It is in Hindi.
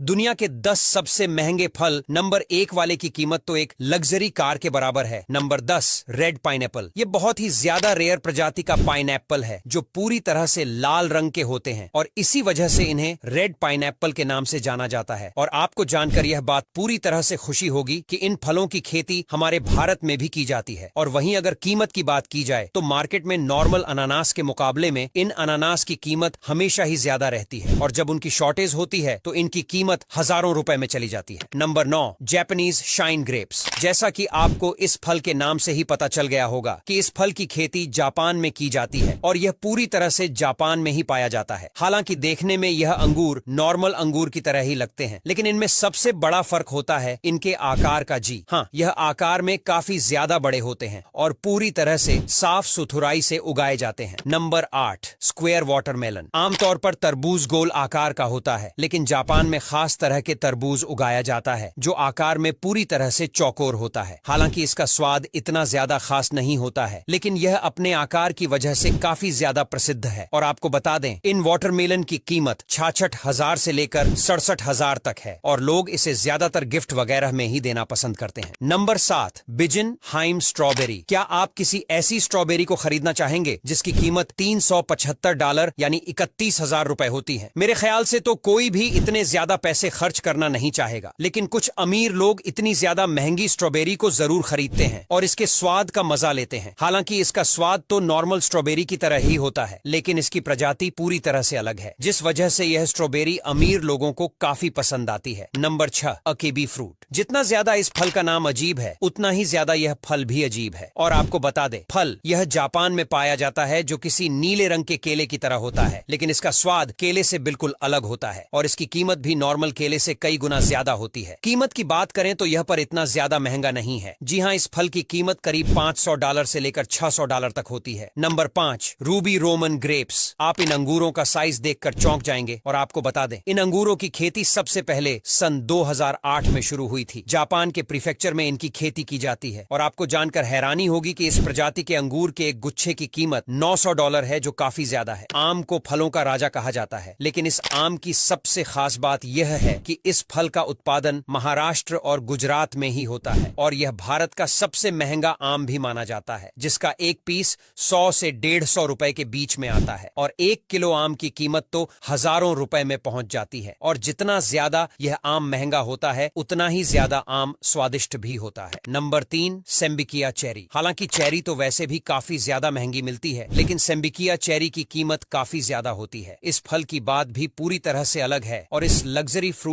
दुनिया के 10 सबसे महंगे फल नंबर 1 वाले की कीमत तो एक लग्जरी कार के बराबर है। Number 10 red pineapple. ये बहुत ही ज्यादा रेयर प्रजाति का पाइनएप्पल है जो पूरी तरह से लाल रंग के होते हैं और इसी वजह से इन्हें रेड पाइनएप्पल के नाम से जाना जाता है। और आपको जानकर यह बात पूरी तरह से खुशी होगी कि इन फलों की खेती हमारे भारत में भी की जाती है। और वहीं अगर कीमत की बात की जाए तो मार्केट में नॉर्मल अनानास के मुकाबले में इन अनानास की कीमत हमेशा ही ज्यादा रहती है और जब उनकी शॉर्टेज होती है तो इनकी कीमत हजारों रुपए में चली जाती है। Number 9 Japanese shine grapes. जैसा कि आपको इस फल के नाम से ही पता चल गया होगा कि इस फल की खेती जापान में की जाती है और यह पूरी तरह से जापान में ही पाया जाता है। हालांकि देखने में यह अंगूर नॉर्मल अंगूर की तरह ही लगते हैं, लेकिन इनमें सबसे बड़ा फर्क होता है इनके आकार का। जी हाँ, यह आकार में काफी ज्यादा बड़े होते हैं और पूरी तरह से साफ सुथराई से उगाए जाते हैं। Number 8 square watermelon. आमतौर पर तरबूज गोल आकार का होता है, लेकिन जापान में खास तरह के तरबूज उगाया जाता है जो आकार में पूरी तरह से चौकोर होता है। हालांकि इसका स्वाद इतना ज्यादा खास नहीं होता है, लेकिन यह अपने आकार की वजह से काफी ज्यादा प्रसिद्ध है। और आपको बता दें, इन वाटरमेलन की कीमत 66,000 से लेकर 67,000 तक है और लोग इसे ज्यादातर गिफ्ट वगैरह में ही देना पसंद करते हैं। नंबर 7 बिजन हाइम स्ट्रॉबेरी। क्या आप किसी ऐसी स्ट्रॉबेरी को खरीदना चाहेंगे जिसकी कीमत $375 यानी 31,000 रुपए होती है? मेरे ख्याल से तो कोई भी इतने ज्यादा पैसे खर्च करना नहीं चाहेगा, लेकिन कुछ अमीर लोग इतनी ज्यादा महंगी स्ट्रॉबेरी को जरूर खरीदते हैं और इसके स्वाद का मजा लेते हैं। हालांकि इसका स्वाद तो नॉर्मल स्ट्रॉबेरी की तरह ही होता है, लेकिन इसकी प्रजाति पूरी तरह से अलग है, जिस वजह से यह स्ट्रॉबेरी अमीर लोगों को काफी पसंद आती है। Number 6 akebi fruit. जितना ज्यादा इस फल का नाम अजीब है, उतना ही ज्यादा यह फल भी अजीब है। और आपको बता दें, फल यह जापान में पाया जाता है जो किसी नीले रंग के केले की तरह होता है, लेकिन इसका स्वाद केले से बिल्कुल अलग होता है और इसकी कीमत भी नॉर्मल केले से कई गुना ज्यादा होती है। कीमत की बात करें तो यह पर इतना ज्यादा महंगा नहीं है। जी हाँ, इस फल की कीमत करीब $500 से लेकर $600 तक होती है। Number 5 Ruby Roman grapes. आप इन अंगूरों का साइज देखकर चौंक जाएंगे और आपको बता दें, इन अंगूरों की खेती सबसे पहले सन 2008 में शुरू हुई थी। जापान के प्रीफेक्चर में इनकी खेती की जाती है और आपको जानकर हैरानी होगी कि इस प्रजाति के अंगूर के एक गुच्छे की कीमत $900 है, जो काफी ज्यादा है। आम को फलों का राजा कहा जाता है, लेकिन इस आम की सबसे खास बात यह है कि इस फल का उत्पादन महाराष्ट्र और गुजरात में ही होता है और यह भारत का सबसे महंगा आम भी माना जाता है, जिसका एक पीस 100 से 150 रुपए के बीच में आता है और 1 किलो आम की कीमत तो हजारों रुपए में पहुंच जाती है। और जितना ज्यादा यह आम महंगा होता है, उतना ही ज्यादा आम स्वादिष्ट भी होता है। नंबर 3 सेम्बिकिया चेरी। हालांकि चेरी तो वैसे भी काफी ज्यादा महंगी मिलती है, लेकिन सेम्बिकिया चेरी की कीमत काफी ज्यादा होती है। इस फल की बात भी पूरी तरह से अलग है और इस लग्जरी फ्रूट